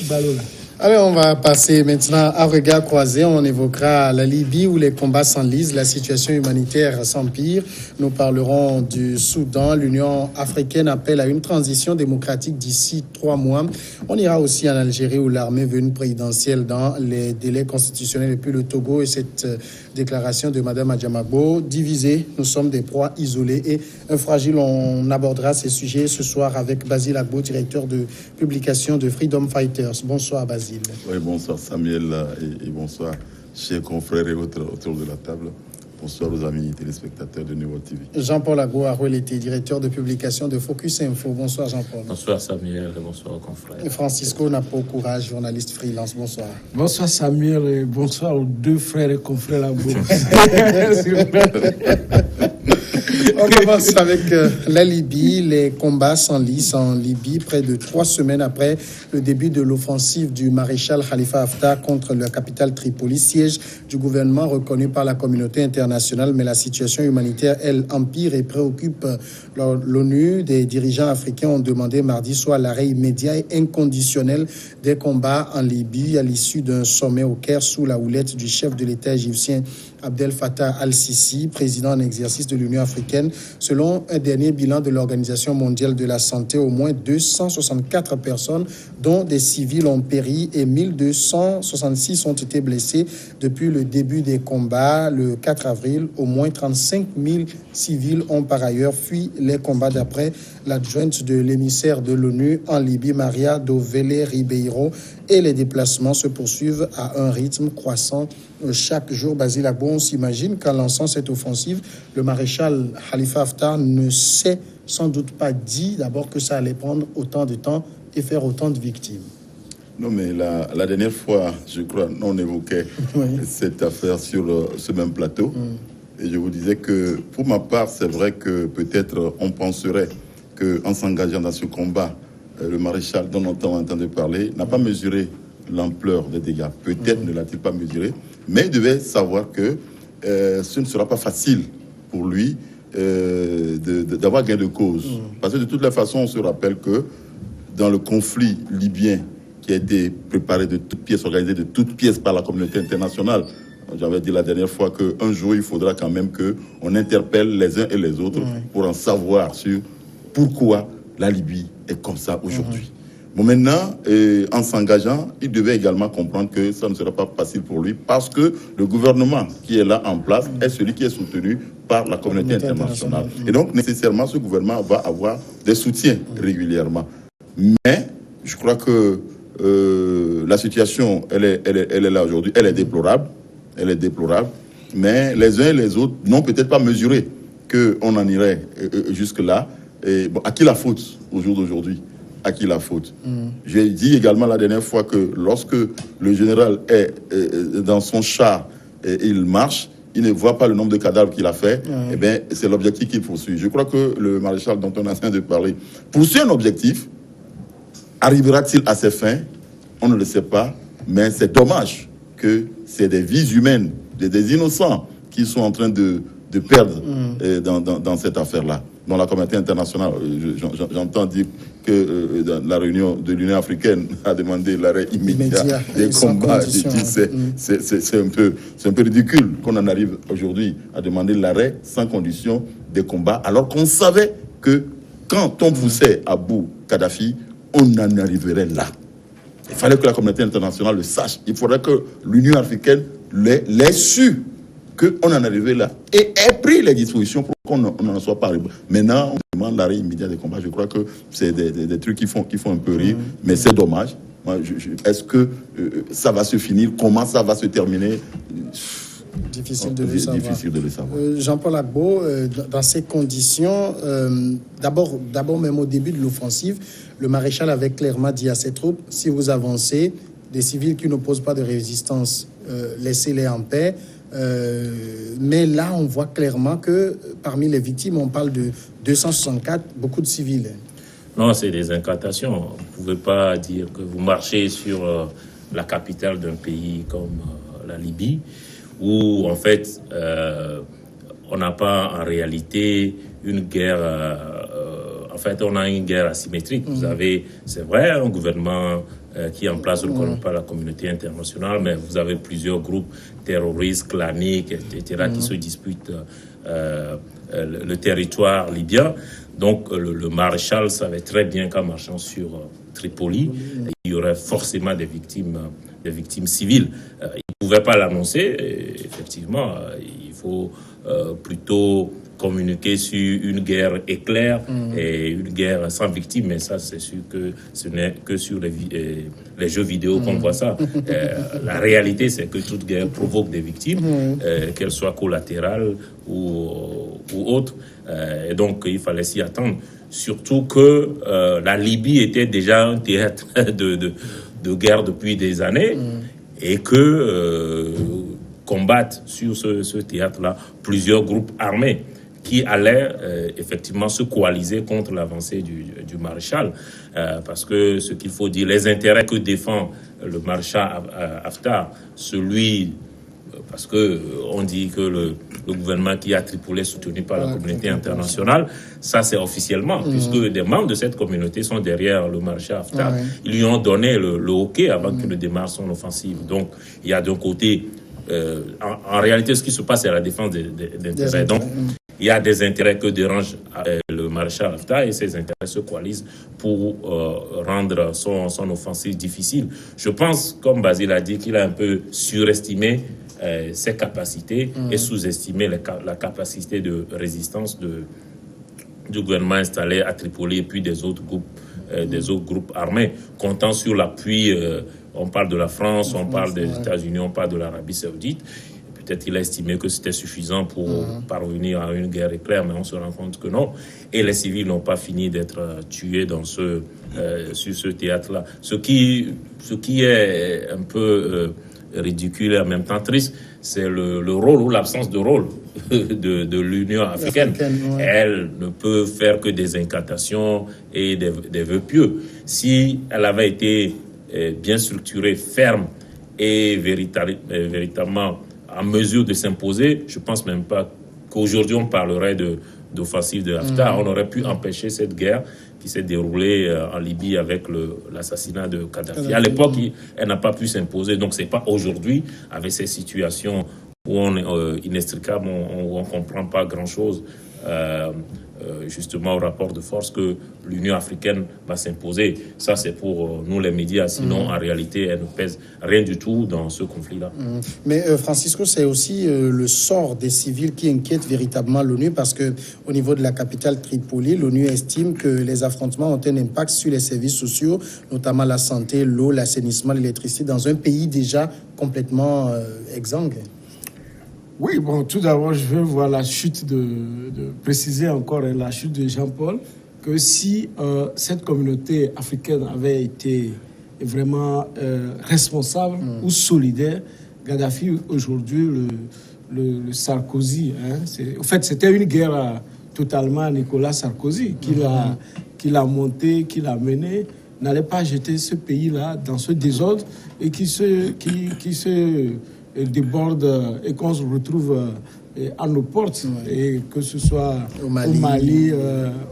Balola. Alors, on va passer maintenant à regard croisé. On évoquera la Libye où les combats s'enlisent, la situation humanitaire s'empire. Nous parlerons du Soudan. L'Union africaine appelle à une transition démocratique d'ici 3 mois. On ira aussi en Algérie où l'armée veut une présidentielle dans les délais constitutionnels. Et puis le Togo et cette déclaration de Mme Adjamagbo. Divisés, nous sommes des proies isolées et fragiles. On abordera ces sujets ce soir avec Basile Agbo, directeur de publication de Freedom Fighters. Bonsoir Basile. Oui, bonsoir Samuel et bonsoir chers confrères et autres autour de la table. Bonsoir aux amis téléspectateurs de Nouveau TV. Jean-Paul Agbo était directeur de publication de Focus Info. Bonsoir Jean-Paul. Bonsoir Samuel et bonsoir aux confrères. Francisco Napo Courage, journaliste freelance. Bonsoir. Bonsoir Samuel et bonsoir aux 2 frères et confrères Agbo. On commence avec la Libye. Les combats s'enlisent en Libye près de 3 semaines après le début de l'offensive du maréchal Khalifa Haftar contre la capitale Tripoli, siège du gouvernement reconnu par la communauté internationale. Mais la situation humanitaire, elle, empire et préoccupe l'ONU. Des dirigeants africains ont demandé mardi soir l'arrêt immédiat et inconditionnel des combats en Libye à l'issue d'un sommet au Caire sous la houlette du chef de l'État égyptien Abdel Fattah al-Sisi, président en exercice de l'Union africaine. Selon un dernier bilan de l'Organisation mondiale de la santé, au moins 264 personnes, dont des civils, ont péri et 1266 ont été blessés depuis le début des combats. Le 4 avril, au moins 35 000 civils ont par ailleurs fui les combats d'après l'adjointe de l'émissaire de l'ONU en Libye, Maria Dovele Ribeiro. Et les déplacements se poursuivent à un rythme croissant chaque jour. Basile Agbo, on s'imagine qu'en lançant cette offensive, le maréchal Khalifa Haftar ne s'est sans doute pas dit d'abord que ça allait prendre autant de temps et faire autant de victimes. Non, mais la dernière fois, je crois, on évoquait cette affaire sur ce même plateau. Et je vous disais que, pour ma part, c'est vrai que peut-être on penserait qu'en s'engageant dans ce combat, le maréchal dont on entend parler n'a pas mesuré l'ampleur des dégâts. Peut-être ne l'a-t-il pas mesuré, mais il devait savoir que ce ne sera pas facile pour lui d'avoir gain de cause. Parce que de toute la façon, on se rappelle que dans le conflit libyen qui a été préparé de toutes pièces, organisé de toutes pièces par la communauté internationale, j'avais dit la dernière fois qu'un jour, il faudra quand même qu'on interpelle les uns et les autres pour en savoir sur pourquoi la Libye est comme ça aujourd'hui. Bon, maintenant, en s'engageant, il devait également comprendre que ça ne sera pas facile pour lui parce que le gouvernement qui est là en place est celui qui est soutenu par la communauté internationale. Et donc, nécessairement, ce gouvernement va avoir des soutiens régulièrement. Mais je crois que la situation, elle est là aujourd'hui. Elle est déplorable. Elle est déplorable. Mais les uns et les autres n'ont peut-être pas mesuré qu'on en irait jusque-là. Et bon, à qui la faute au jour d'aujourd'hui? À qui la faute? J'ai dit également la dernière fois que lorsque le général est dans son char et il marche, il ne voit pas le nombre de cadavres qu'il a fait. Eh bien, c'est l'objectif qu'il poursuit. Je crois que le maréchal dont on est en train de parler poursuit un objectif. Arrivera-t-il à ses fins? On ne le sait pas. Mais c'est dommage que c'est des vies humaines, des innocents qui sont en train de perdre dans cette affaire-là. Dans la communauté internationale, j'entends dire que la réunion de l'Union africaine a demandé l'arrêt immédiat des combats. C'est un peu ridicule qu'on en arrive aujourd'hui à demander l'arrêt sans condition des combats, alors qu'on savait que quand on poussait à bout Kadhafi, on en arriverait là. Il fallait que la communauté internationale le sache. Il faudrait que l'Union africaine l'ait su qu'on en arrivait là et ait pris les dispositions pour qu'on n'en soit pas arrivé. Maintenant, on demande l'arrêt immédiat des combats. Je crois que c'est des trucs qui font un peu rire, mais c'est dommage. Est-ce que ça va se finir? Comment ça va se terminer? Difficile de le savoir. Difficile de le savoir. Jean-Paul Agbo, dans ces conditions, d'abord même au début de l'offensive, le maréchal avait clairement dit à ses troupes, si vous avancez, des civils qui n'opposent pas de résistance, laissez-les en paix. Mais là, on voit clairement que parmi les victimes, on parle de 264, beaucoup de civils. Non, c'est des incantations. Vous ne pouvez pas dire que vous marchez sur la capitale d'un pays comme la Libye, où en fait, on n'a pas en réalité une guerre. En fait, on a une guerre asymétrique. Vous avez, c'est vrai, un gouvernement qui est en place reconnu par la communauté internationale, mais vous avez plusieurs groupes terroristes, claniques, etc., qui se disputent le territoire libyen. Donc le maréchal savait très bien qu'en marchant sur Tripoli, il y aurait forcément des victimes civiles. Il ne pouvait pas l'annoncer. Effectivement, il faut plutôt communiquer sur une guerre éclair et une guerre sans victimes, mais ça, c'est sûr que ce n'est que sur les jeux vidéo qu'on voit ça. La réalité, c'est que toute guerre provoque des victimes, qu'elles soient collatérales ou autres. Et donc, il fallait s'y attendre. Surtout que la Libye était déjà un théâtre de guerre depuis des années et que combattent sur ce théâtre-là plusieurs groupes armés qui allaient effectivement se coaliser contre l'avancée du maréchal. Parce que ce qu'il faut dire, les intérêts que défend le maréchal Haftar, parce que on dit que le gouvernement qui a Tripoli est soutenu par la communauté internationale, ça c'est officiellement, puisque des membres de cette communauté sont derrière le maréchal Haftar. Ils lui ont donné le hockey avant qu'il ne démarre son offensive. Donc il y a d'un côté, en réalité ce qui se passe c'est la défense d'intérêts. Donc il y a des intérêts que dérange le maréchal Haftar et ces intérêts se coalisent pour rendre son offensive difficile. Je pense, comme Basile a dit, qu'il a un peu surestimé ses capacités et sous-estimé la capacité de résistance du gouvernement installé à Tripoli et puis des autres groupes armés, comptant sur l'appui. On parle de la France, on parle des États-Unis, on parle de l'Arabie Saoudite. Peut-être qu'il a estimé que c'était suffisant pour parvenir à une guerre éclair, mais on se rend compte que non. Et les civils n'ont pas fini d'être tués sur ce théâtre-là. Ce qui est un peu ridicule et en même temps triste, c'est le rôle ou l'absence de rôle de l'Union africaine. Elle ne peut faire que des incantations et des vœux pieux. Si elle avait été bien structurée, ferme et véritablement en mesure de s'imposer, je pense même pas qu'aujourd'hui on parlerait d'offensive de Haftar. On aurait pu empêcher cette guerre qui s'est déroulée en Libye avec l'assassinat de Kadhafi. À l'époque, elle n'a pas pu s'imposer. Donc c'est pas aujourd'hui, avec ces situations où on est inextricable, où on comprend pas grand-chose, justement au rapport de force, que l'Union africaine va s'imposer. Ça, c'est pour nous les médias. Sinon, en réalité, elle ne pèse rien du tout dans ce conflit-là. Mais Francisco, c'est aussi le sort des civils qui inquiète véritablement l'ONU, parce que au niveau de la capitale Tripoli, l'ONU estime que les affrontements ont un impact sur les services sociaux, notamment la santé, l'eau, l'assainissement, l'électricité, dans un pays déjà complètement exsangue. Oui, bon, tout d'abord, je veux voir la chute de préciser encore la chute de Jean-Paul, que si cette communauté africaine avait été vraiment responsable ou solidaire, Kadhafi, aujourd'hui, le Sarkozy, en fait, c'était une guerre totalement à Nicolas Sarkozy, qui l'a monté, qui l'a mené, n'allait pas jeter ce pays-là dans ce désordre et qui se déborde et qu'on se retrouve à nos portes, et que ce soit au Mali,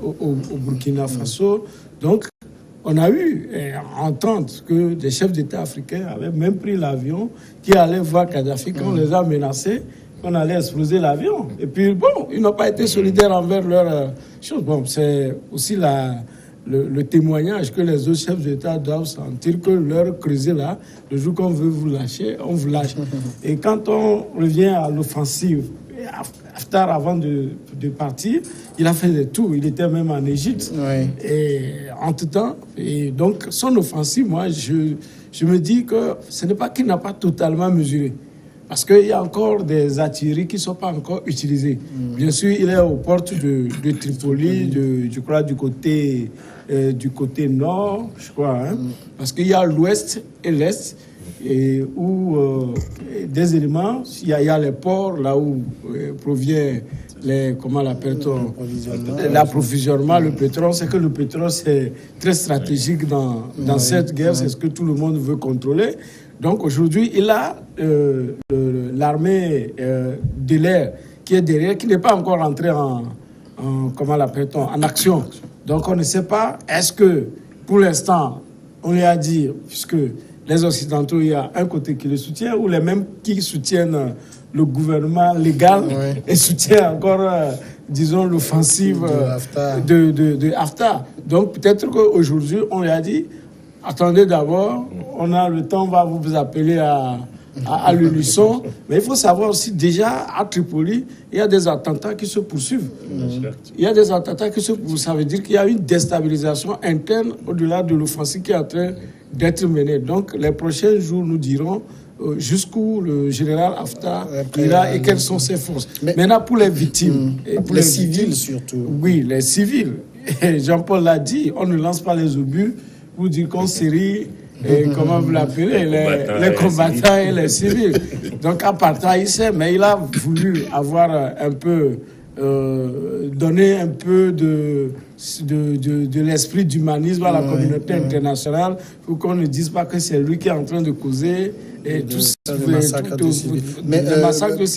au Burkina Faso. Donc, on a eu à entendre que des chefs d'État africains avaient même pris l'avion, qui allaient voir Kadhafi, qu'on les a menacés, qu'on allait exploser l'avion. Et puis, bon, ils n'ont pas été solidaires envers leurs choses. Bon, c'est aussi le témoignage que les autres chefs d'État doivent sentir, que leur creuset là, le jour qu'on veut vous lâcher, on vous lâche. Et quand on revient à l'offensive, Haftar, avant de partir, il a fait des tours. Il était même en Égypte. Et entre-temps, et donc son offensive, moi, je me dis que ce n'est pas qu'il n'a pas totalement mesuré. Parce qu'il y a encore des artilleries qui ne sont pas encore utilisées. Bien sûr, il est aux portes de Tripoli, je crois, du côté nord, je crois. Parce qu'il y a l'ouest et l'est, et où des éléments, il y a les ports, là où provient l'approvisionnement, le pétrole. C'est que le pétrole, c'est très stratégique dans cette guerre, c'est ce que tout le monde veut contrôler. Donc aujourd'hui, il a l'armée de l'air qui est derrière, qui n'est pas encore entrée en action. Donc on ne sait pas, est-ce que pour l'instant, on lui a dit, puisque les Occidentaux, il y a un côté qui le soutient, ou les mêmes qui soutiennent le gouvernement légal et soutiennent encore, disons, l'offensive de Haftar. Donc peut-être qu'aujourd'hui, on lui a dit, attendez d'abord, on a le temps, on va vous appeler à l'unisson. Mais il faut savoir aussi, déjà, à Tripoli, il y a des attentats qui se poursuivent. Il y a des attentats qui se poursuivent. Ça veut dire qu'il y a une déstabilisation interne au-delà de l'offensive qui est en train d'être menée. Donc, les prochains jours nous diront jusqu'où le général Haftar ira et quelles sont ses forces. Maintenant, pour les victimes. Pour les civils, surtout. Oui, les civils. Et Jean-Paul l'a dit, on ne lance pas les obus pour dire qu'on série... Et comment vous l'appelez, les combattants et les civils. Donc, à partir il sait, mais il a voulu avoir un peu, donner un peu de l'esprit d'humanisme à la communauté internationale pour qu'on ne dise pas que c'est lui qui est en train de causer et tout ça. Mais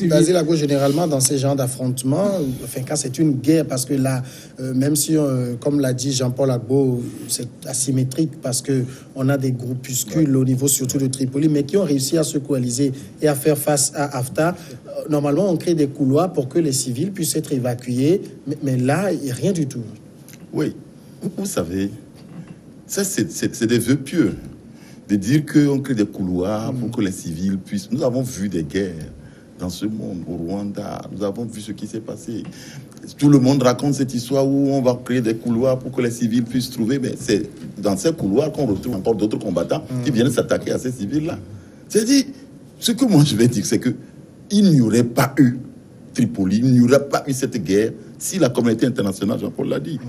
Basile Ago, généralement, dans ces genres d'affrontements, enfin, quand c'est une guerre, parce que là, même si, comme l'a dit Jean-Paul Agbo, c'est asymétrique parce qu'on a des groupuscules au niveau surtout de Tripoli, mais qui ont réussi à se coaliser et à faire face à Haftar. Normalement, on crée des couloirs pour que les civils puissent être évacués, mais là, il n'y a rien du tout. Oui, vous savez, ça, c'est des vœux pieux. De dire qu'on crée des couloirs pour que les civils puissent... Nous avons vu des guerres dans ce monde, au Rwanda. Nous avons vu ce qui s'est passé. Tout le monde raconte cette histoire où on va créer des couloirs pour que les civils puissent trouver. Mais c'est dans ces couloirs qu'on retrouve encore d'autres combattants qui viennent s'attaquer à ces civils-là. C'est-à-dire, ce que moi je vais dire, c'est qu'il n'y aurait pas eu Tripoli, il n'y aurait pas eu cette guerre si la communauté internationale, Jean-Paul l'a dit,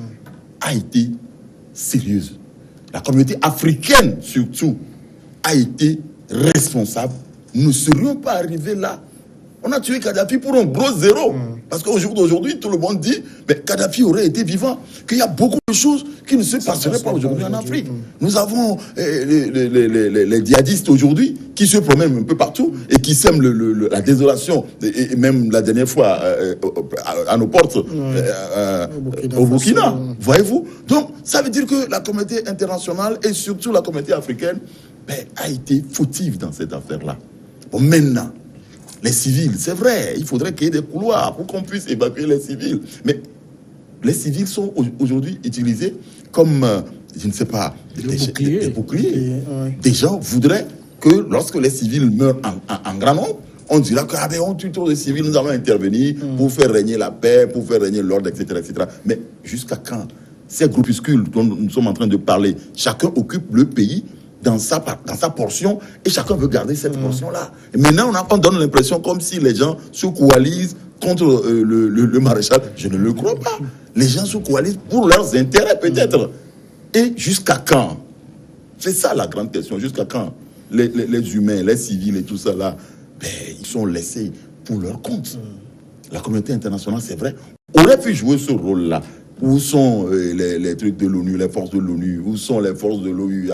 a été sérieuse. La communauté africaine, surtout, a été responsable. Nous ne serions pas arrivés là. On a tué Kadhafi pour un gros zéro. Parce qu'aujourd'hui, tout le monde dit que Kadhafi aurait été vivant. Qu'il y a beaucoup de choses qui ne se passeraient pas aujourd'hui en Afrique. Nous avons les djihadistes aujourd'hui qui se promènent un peu partout et qui sèment la désolation. Et même la dernière fois, à nos portes, au Burkina. Voyez-vous? Donc, ça veut dire que la communauté internationale et surtout la communauté africaine a été fautive dans cette affaire-là. Bon, maintenant, les civils, c'est vrai, il faudrait qu'il y ait des couloirs pour qu'on puisse évacuer les civils. Mais les civils sont aujourd'hui utilisés comme, je ne sais pas, des boucliers. Des gens voudraient que lorsque les civils meurent en grand nombre, on dira qu'on tue trop de civils, nous allons intervenir pour faire régner la paix, pour faire régner l'ordre, etc., etc. Mais jusqu'à quand ces groupuscules dont nous sommes en train de parler, chacun occupe le pays dans sa portion et chacun veut garder cette portion-là. Et maintenant, on donne l'impression comme si les gens se coalisent contre le maréchal. Je ne le crois pas. Les gens se coalisent pour leurs intérêts, peut-être. Et jusqu'à quand? C'est ça la grande question. Jusqu'à quand les humains, les civils et tout ça là, ils sont laissés pour leur compte. La communauté internationale, c'est vrai, aurait pu jouer ce rôle-là. Où sont les trucs de l'ONU, les forces de l'ONU? Où sont les forces de l'ONU?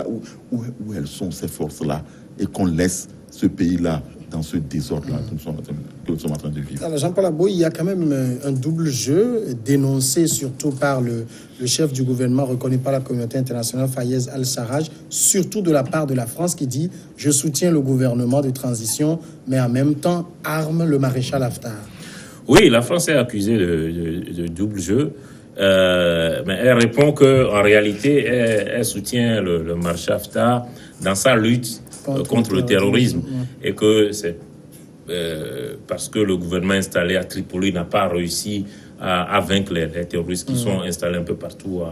Où elles sont, ces forces-là? Et qu'on laisse ce pays-là dans ce désordre-là que nous sommes en train de vivre. Alors Jean-Paul Agbo, il y a quand même un double jeu dénoncé surtout par le chef du gouvernement reconnu par la communauté internationale, Fayez Al-Sarraj, surtout de la part de la France qui dit « Je soutiens le gouvernement de transition, mais en même temps arme le maréchal Haftar ». Oui, la France est accusée de double jeu. Mais elle répond qu'en réalité, elle soutient le maréchal Haftar dans sa lutte contre le terrorisme. Et que c'est parce que le gouvernement installé à Tripoli n'a pas réussi à vaincre les terroristes qui sont installés un peu partout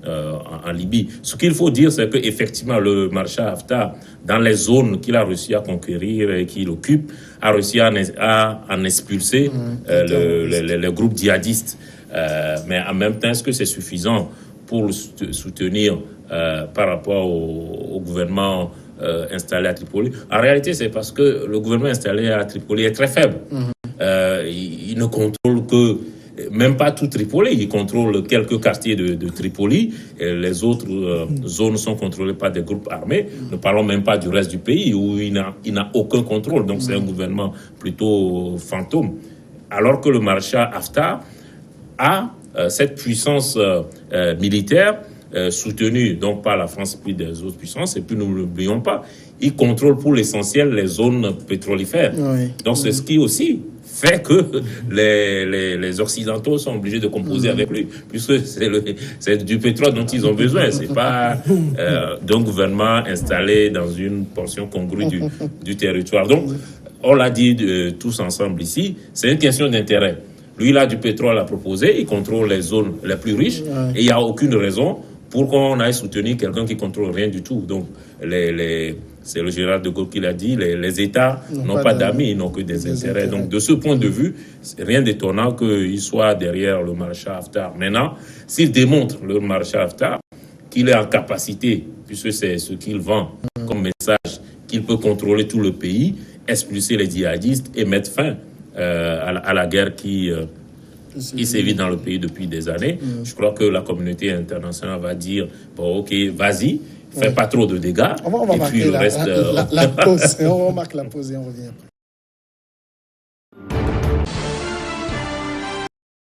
en Libye. Ce qu'il faut dire, c'est qu'effectivement, le maréchal Haftar, dans les zones qu'il a réussi à conquérir et qu'il occupe, a réussi à en expulser les groupes djihadistes. Mais en même temps, est-ce que c'est suffisant pour le soutenir par rapport au gouvernement installé à Tripoli? En réalité, c'est parce que le gouvernement installé à Tripoli est très faible. Il ne contrôle que, même pas tout Tripoli, il contrôle quelques quartiers de Tripoli. Et les autres zones sont contrôlées par des groupes armés. Ne parlons même pas du reste du pays où il n'a aucun contrôle. Donc c'est un gouvernement plutôt fantôme. Alors que le maréchal Haftar a cette puissance militaire soutenu donc par la France puis des autres puissances. Et puis nous ne l'oublions pas, il contrôle pour l'essentiel les zones pétrolifères. Oui. Donc c'est ce qui aussi fait que les Occidentaux sont obligés de composer avec lui, puisque c'est du pétrole dont ils ont besoin. C'est pas d'un gouvernement installé dans une portion congrue du territoire. Donc, on l'a dit tous ensemble ici, c'est une question d'intérêt. Lui, il a du pétrole à proposer, il contrôle les zones les plus riches, et il n'y a aucune raison pour qu'on aille soutenir quelqu'un qui contrôle rien du tout. Donc, c'est le général de Gaulle qui l'a dit, les États n'ont pas d'amis, ils n'ont que des intérêts. Donc, de ce point de vue, c'est rien d'étonnant qu'il soit derrière le maréchal Haftar. Maintenant, s'il démontre, le maréchal Haftar, qu'il est en capacité, puisque c'est ce qu'il vend comme message, qu'il peut contrôler tout le pays, expulser les djihadistes et mettre fin à la guerre qui sévit dans le pays depuis des années. Je crois que la communauté internationale va dire, bon, ok, vas-y, fais pas trop de dégâts. On va et puis marquer le reste, la pause. On marque la pause et on revient après.